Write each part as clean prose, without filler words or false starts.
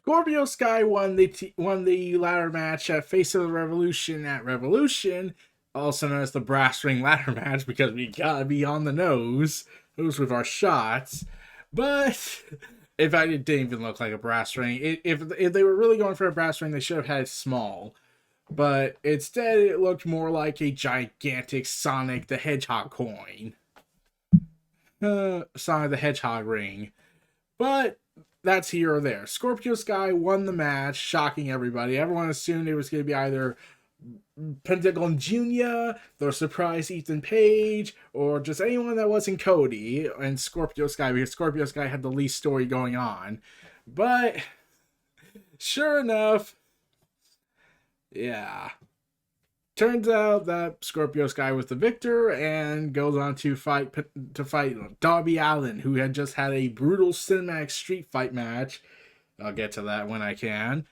Scorpio Sky won the ladder match at Face of the Revolution at Revolution, also known as the Brass Ring ladder match, because we gotta be on the nose with our shots. But in fact, it didn't even look like a brass ring. If they were really going for a brass ring, they should have had it small. But instead, it looked more like a gigantic Sonic the Hedgehog coin. Sonic the Hedgehog ring. But that's here or there. Scorpio Sky won the match, shocking everybody. Everyone assumed it was going to be either Pentagon Jr., the surprise Ethan Page, or just anyone that wasn't Cody and Scorpio Sky, because Scorpio Sky had the least story going on. But sure enough, yeah. Turns out that Scorpio Sky was the victor and goes on to fight Darby Allin, who had just had a brutal cinematic street fight match. I'll get to that when I can.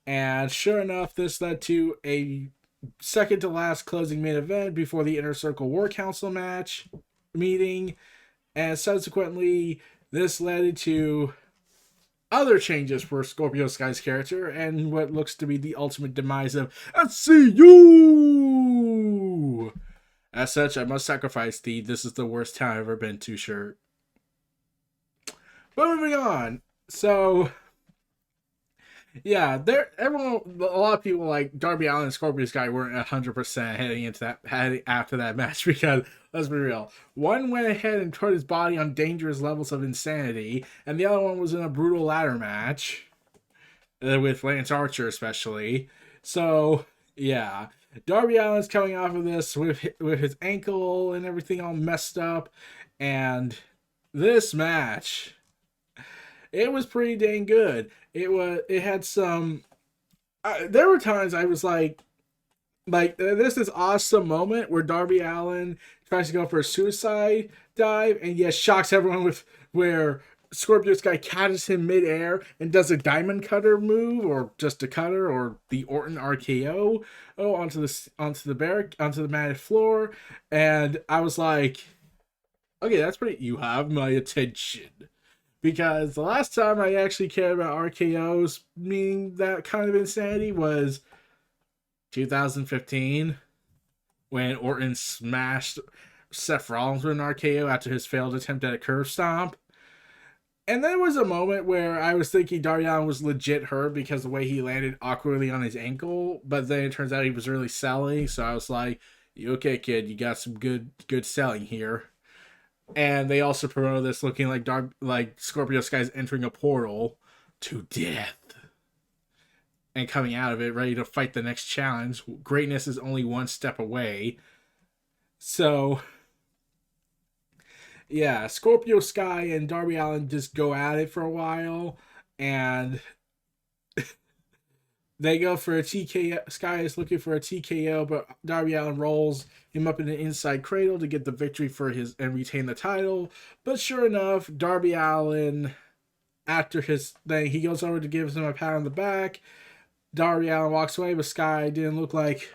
And sure enough, this led to a second to last closing main event before the Inner Circle War Council meeting. And subsequently, this led to other changes for Scorpio Sky's character and what looks to be the ultimate demise of SCU. As such, I must sacrifice the "this is the worst town I've ever been to" shirt. But moving on. So, yeah, a lot of people like Darby Allin and Scorpio Sky weren't 100% heading after that match, because let's be real, one went ahead and put his body on dangerous levels of insanity, and the other one was in a brutal ladder match with Lance Archer especially. So yeah, Darby Allin's coming off of this with his ankle and everything all messed up, and this match, it was pretty dang good. It had some. There were times I was like, there's this awesome moment where Darby Allin tries to go for a suicide dive, and yes, shocks everyone with where Scorpio Sky catches him midair and does a diamond cutter move, or just a cutter, or the Orton RKO onto the matted floor, and I was like, okay, that's pretty. You have my attention. Because the last time I actually cared about RKOs, meaning that kind of insanity, was 2015, when Orton smashed Seth Rollins with an RKO after his failed attempt at a curve stomp. And there was a moment where I was thinking Darby Allin was legit hurt because the way he landed awkwardly on his ankle, but then it turns out he was really selling, so I was like, "You okay, kid? You got some good selling here." And they also promoted this looking like Scorpio Sky's entering a portal to death and coming out of it, ready to fight the next challenge. Greatness is only one step away. So, yeah, Scorpio Sky and Darby Allin just go at it for a while, and they go for a TKO. Sky is looking for a TKO, but Darby Allin rolls him up in an inside cradle to get the victory and retain the title. But sure enough, Darby Allin, after his thing, he goes over to give him a pat on the back. Darby Allin walks away, but Sky didn't look like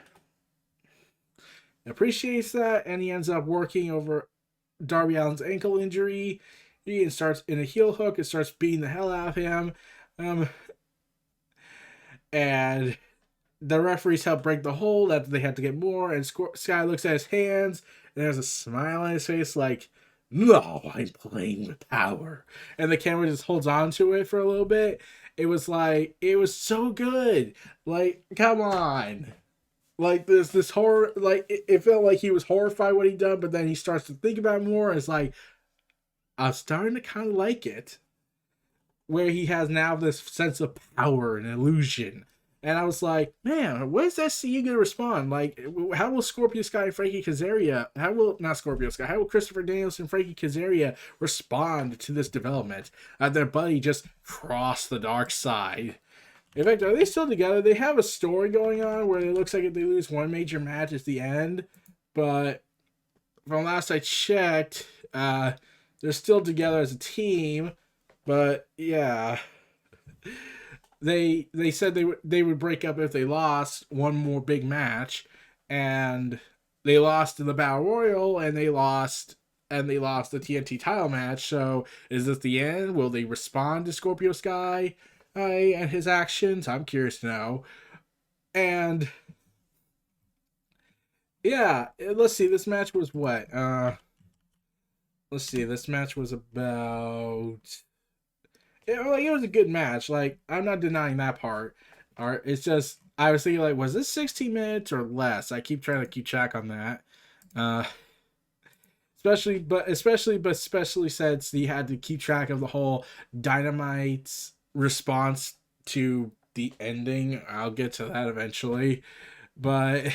appreciates that, and he ends up working over Darby Allin's ankle injury. He starts in a heel hook and starts beating the hell out of him. And the referees help break the hold after they had to get more, and Sky looks at his hands, and there's a smile on his face like, "No, I'm playing with power." And the camera just holds on to it for a little bit. It was so good. Like, come on. Like, this horror, like, it felt like he was horrified what he'd done, but then he starts to think about it more, and it's like, I'm starting to kind of like it. Where he has now this sense of power and illusion. And I was like, man, what is SCU going to respond? Like, how will Scorpio Sky and Frankie Kazarian, how will Christopher Daniels and Frankie Kazarian respond to this development? Their buddy just crossed the dark side. In fact, are they still together? They have a story going on where it looks like if they lose one major match, it's the end. But from last I checked, they're still together as a team. But yeah, they said they would break up if they lost one more big match, and they lost in the Battle Royal, and they lost the TNT title match. So is this the end? Will they respond to Scorpio Sky? and his actions. I'm curious to know. And yeah, let's see. This match was what? Let's see. This match was about. It was a good match. Like, I'm not denying that part. All right, it's just I was thinking like, was this 16 minutes or less? I keep trying to keep track on that. Uh, especially since he had to keep track of the whole Dynamite's response to the ending. I'll get to that eventually, but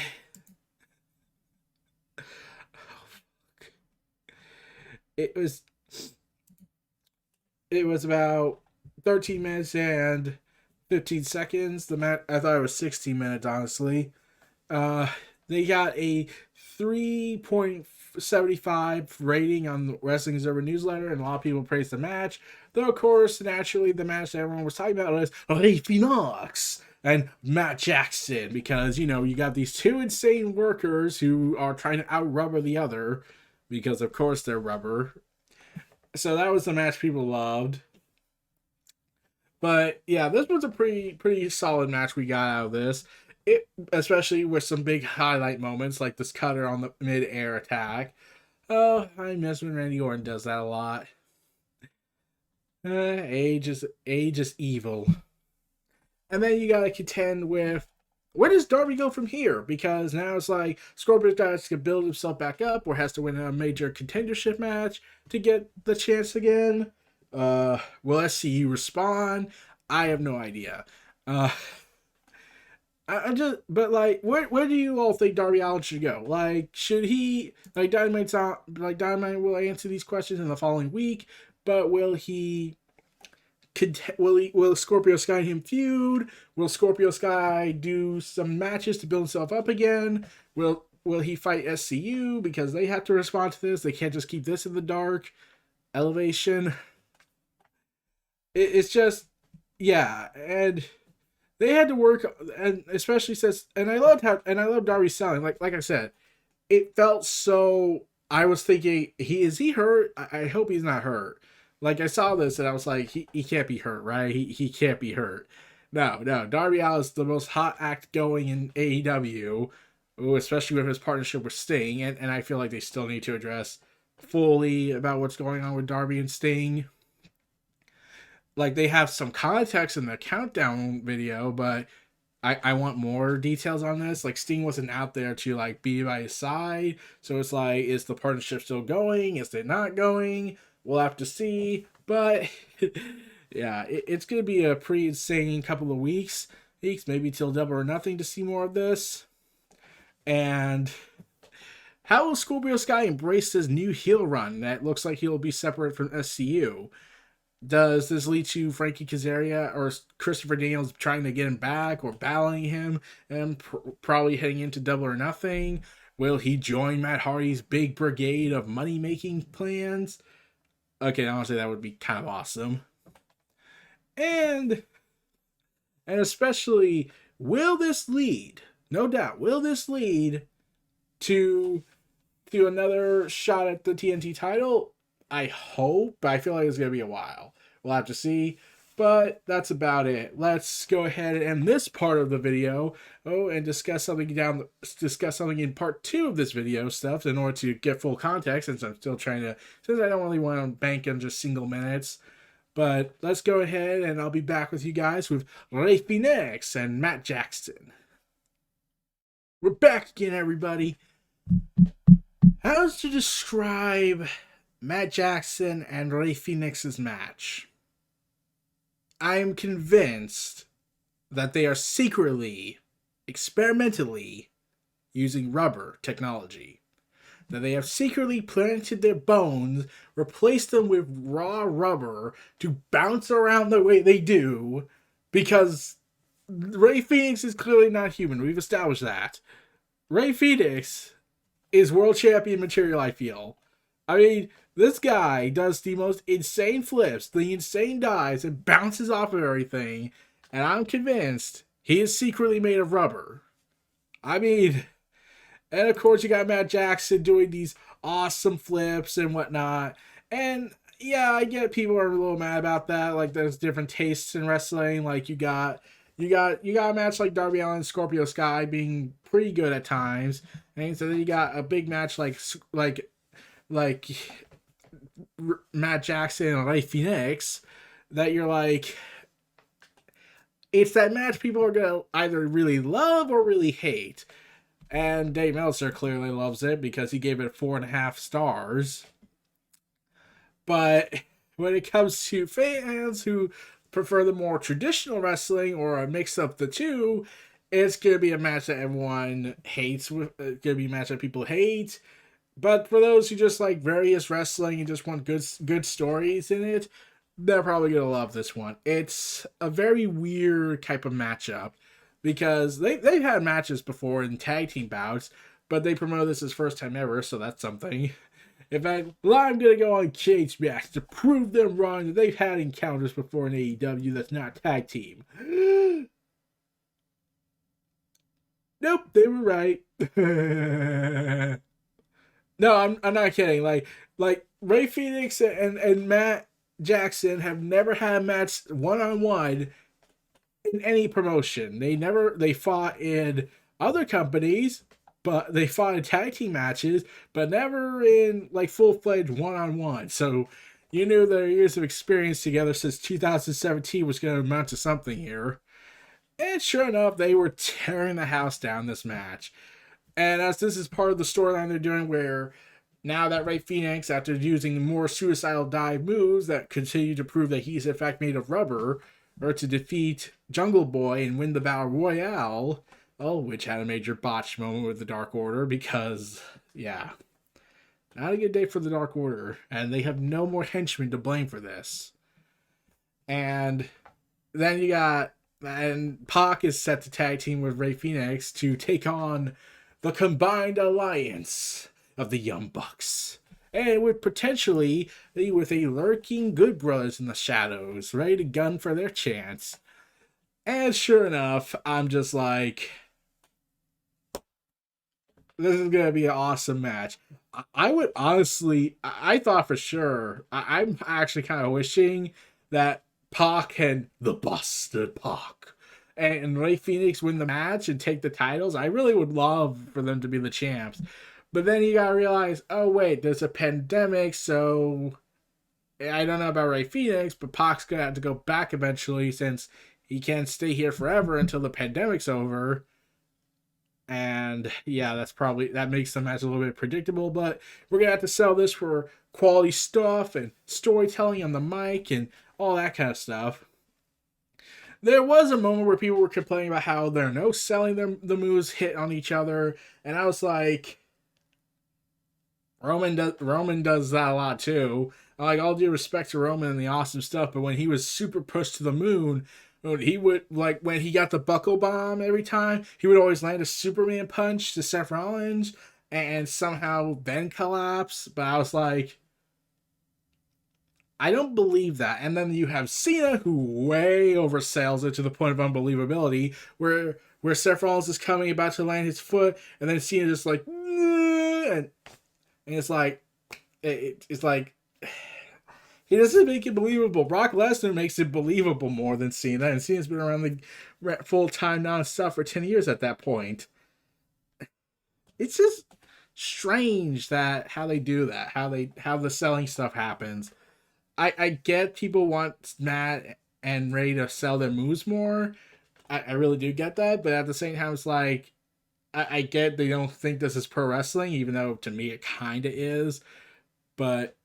it was it was about 13 minutes and 15 seconds. The match, I thought it was 16 minutes, honestly. Uh, they got a 3.75 rating on the Wrestling Observer newsletter, and a lot of people praised the match. Though, of course, naturally, the match that everyone was talking about was Rey Fenix and Matt Jackson, because, you got these two insane workers who are trying to out-rubber the other, because, of course, they're rubber. So that was the match people loved. But yeah, this was a pretty solid match we got out of this. It, especially with some big highlight moments like this cutter on the mid-air attack. Oh, I miss when Randy Orton does that a lot. Age is evil. And then you gotta contend with, where does Darby go from here? Because now it's like Scorpio's got to build himself back up, or has to win a major contendership match to get the chance again. Will SCU respond? I have no idea. I just, but like, where do you all think Darby Allin should go? Like, should he, like, Dynamite will answer these questions in the following week, but will Scorpio Sky and him feud? Will Scorpio Sky do some matches to build himself up again? Will he fight SCU because they have to respond to this? They can't just keep this in the dark. Elevation. It's just, yeah, and they had to work, and especially since, and I love Darby's selling. Like I said, it felt so. I was thinking, is he hurt? I hope he's not hurt. Like, I saw this and I was like, he can't be hurt, right? He can't be hurt. No. Darby Allin is the most hot act going in AEW, especially with his partnership with Sting, and I feel like they still need to address fully about what's going on with Darby and Sting. Like, they have some context in the countdown video, but I want more details on this. Like, Sting wasn't out there to, like, be by his side. So it's like, is the partnership still going? Is it not going? We'll have to see. But, yeah, it's going to be a pretty insane couple of weeks, maybe till Double or Nothing to see more of this. And how will Scorpio Sky embrace this new heel run that looks like he'll be separate from SCU? Does this lead to Frankie Kazarian or Christopher Daniels trying to get him back or battling him and probably heading into Double or Nothing? Will he join Matt Hardy's big brigade of money-making plans? Okay, honestly, that would be kind of awesome. And especially, will this lead, no doubt, will this lead to another shot at the TNT title? I hope, but I feel like it's going to be a while. We'll have to see, but that's about it. Let's go ahead and end this part of the video, and discuss something in part 2 of this video stuff in order to get full context, since I don't really want to bank on just single minutes. But let's go ahead, and I'll be back with you guys with Rey Fenix and Matt Jackson. We're back again, everybody. How to describe Matt Jackson and Rey Fenix's match? I am convinced that they are secretly, experimentally using rubber technology. That they have secretly planted their bones, replaced them with raw rubber to bounce around the way they do, because Rey Fenix is clearly not human. We've established that. Rey Fenix is world champion material, I feel. I mean, this guy does the most insane flips, the insane dives, and bounces off of everything, and I'm convinced he is secretly made of rubber. I mean, and of course you got Matt Jackson doing these awesome flips and whatnot, and Yeah, I get people are a little mad about that. Like, there's different tastes in wrestling. Like, you got a match like Darby Allin Scorpio Sky being pretty good at times, and so then you got a big match like Matt Jackson and Rey Fenix that you're like, it's that match people are gonna either really love or really hate. And Dave Meltzer clearly loves it because he gave it 4.5 stars. But when it comes to fans who prefer the more traditional wrestling or a mix of the two, it's gonna be a match that everyone hates. It's gonna be a match that people hate. But for those who just like various wrestling and just want good stories in it, they're probably gonna love this one. It's a very weird type of matchup because they've had matches before in tag team bouts, but they promote this as first time ever, so that's something. In fact, well, I'm gonna go on Cage Match to prove them wrong that they've had encounters before in AEW that's not tag team. Nope, they were right. No, I'm not kidding. Like Rey Fenix and Matt Jackson have never had a match one on one in any promotion. They fought in other companies, but they fought in tag team matches, but never in like full fledged one on one. So you knew their years of experience together since 2017 was going to amount to something here. And sure enough, they were tearing the house down this match. And as this is part of the storyline they're doing, where now that Rey Fenix, after using more suicidal dive moves that continue to prove that he's in fact made of rubber, or to defeat Jungle Boy and win the Battle Royale, oh, which had a major botch moment with the Dark Order because, yeah, not a good day for the Dark Order, and they have no more henchmen to blame for this. And then and Pac is set to tag team with Rey Fenix to take on the combined alliance of the Young Bucks. And with potentially with a lurking Good Brothers in the shadows, ready to gun for their chance. And sure enough, I'm just like, this is gonna be an awesome match. I would honestly, I thought for sure, I'm actually kind of wishing that Pac and the Busted Pac and Rey Fenix win the match and take the titles. I really would love for them to be the champs. But then you gotta realize, oh wait, there's a pandemic, so I don't know about Rey Fenix, but Pac's gonna have to go back eventually since he can't stay here forever until the pandemic's over. And yeah, that makes the match a little bit predictable, but we're gonna have to sell this for quality stuff and storytelling on the mic and all that kind of stuff. There was a moment where people were complaining about how there are no selling the moves hit on each other, and I was like, Roman does that a lot too. Like, all due respect to Roman and the awesome stuff, but when he was super pushed to the moon, he would, like, when he got the buckle bomb every time, he would always land a Superman punch to Seth Rollins and somehow then collapse. But I was like, I don't believe that. And then you have Cena, who way oversells it to the point of unbelievability, where Seth Rollins is coming about to land his foot, and then Cena just like, and it's like, it's like, he doesn't make it believable. Brock Lesnar makes it believable more than Cena, and Cena's been around the full time non-stop for 10 years at that point. It's just strange that how they do that, how the selling stuff happens. I get people want Matt and Ray to sell their moves more. I really do get that, but at the same time, it's like I get they don't think this is pro wrestling, even though to me it kind of is. But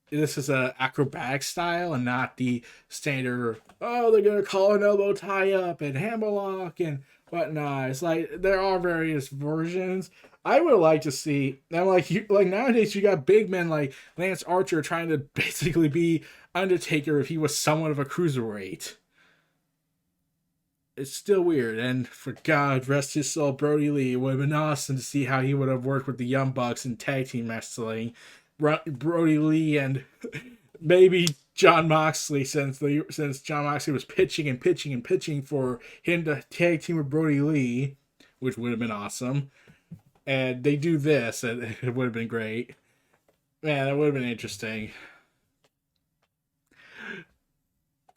this is a acrobatic style and not the standard. Oh, they're gonna call an elbow tie up and hammerlock and whatnot. It's like there are various versions. I would like to see. I'm like nowadays you got big men like Lance Archer trying to basically be Undertaker if he was somewhat of a cruiserweight. It's still weird, and for God rest his soul, Brody Lee. It would have been awesome to see how he would have worked with the Young Bucks in tag team wrestling. Brody Lee and maybe John Moxley, since John Moxley was pitching and pitching and pitching for him to tag team with Brody Lee, which would have been awesome. And they do this, and it would have been great. Man, that would have been interesting.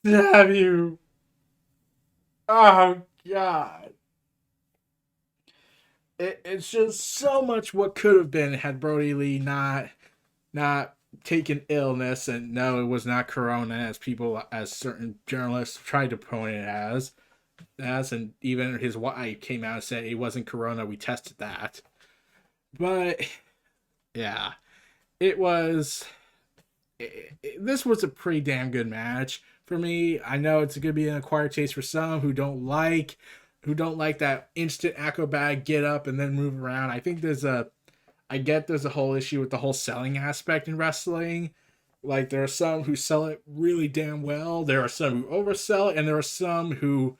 Damn you. Oh, God. It's just so much what could have been had Brody Lee not taken illness, and no, it was not corona as certain journalists tried to point it as, and even his wife came out and said it wasn't corona, we tested that. But yeah, it was this was a pretty damn good match for me. I know it's going to be an acquired taste for some who don't like that instant acrobat get up and then move around. I get there's a whole issue with the whole selling aspect in wrestling. Like, there are some who sell it really damn well. There are some who oversell it, and there are some who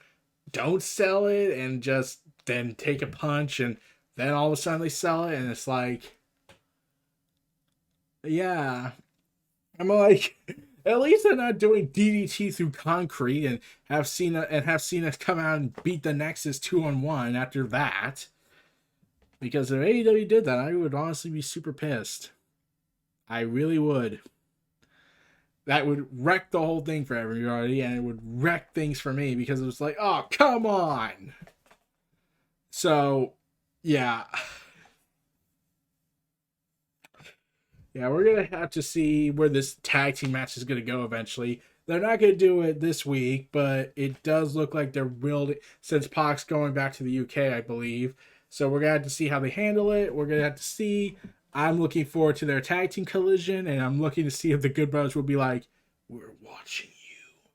don't sell it and just then take a punch, and then all of a sudden they sell it, and it's like, yeah. I'm like, at least they're not doing DDT through concrete and have Cena come out and beat the Nexus 2-on-1 after that. Because if AEW did that, I would honestly be super pissed. I really would. That would wreck the whole thing for everybody, and it would wreck things for me because it was like, oh, come on. So, yeah. Yeah, we're going to have to see where this tag team match is going to go eventually. They're not going to do it this week, but it does look like they're building, since Pac's going back to the UK, I believe. So we're going to have to see how they handle it. We're going to have to see. I'm looking forward to their tag team collision, and I'm looking to see if the Good Brothers will be like, we're watching you,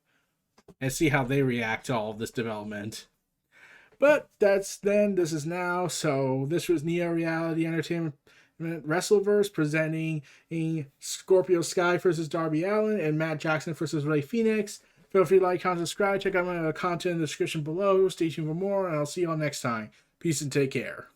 and see how they react to all of this development. But that's then, this is now. So this was Neo Reality Entertainment WrestleVerse presenting Scorpio Sky versus Darby Allin and Matt Jackson versus Rey Fenix. Feel free to like, comment, subscribe. Check out my content in the description below. Stay tuned for more, and I'll see you all next time. Peace and take care.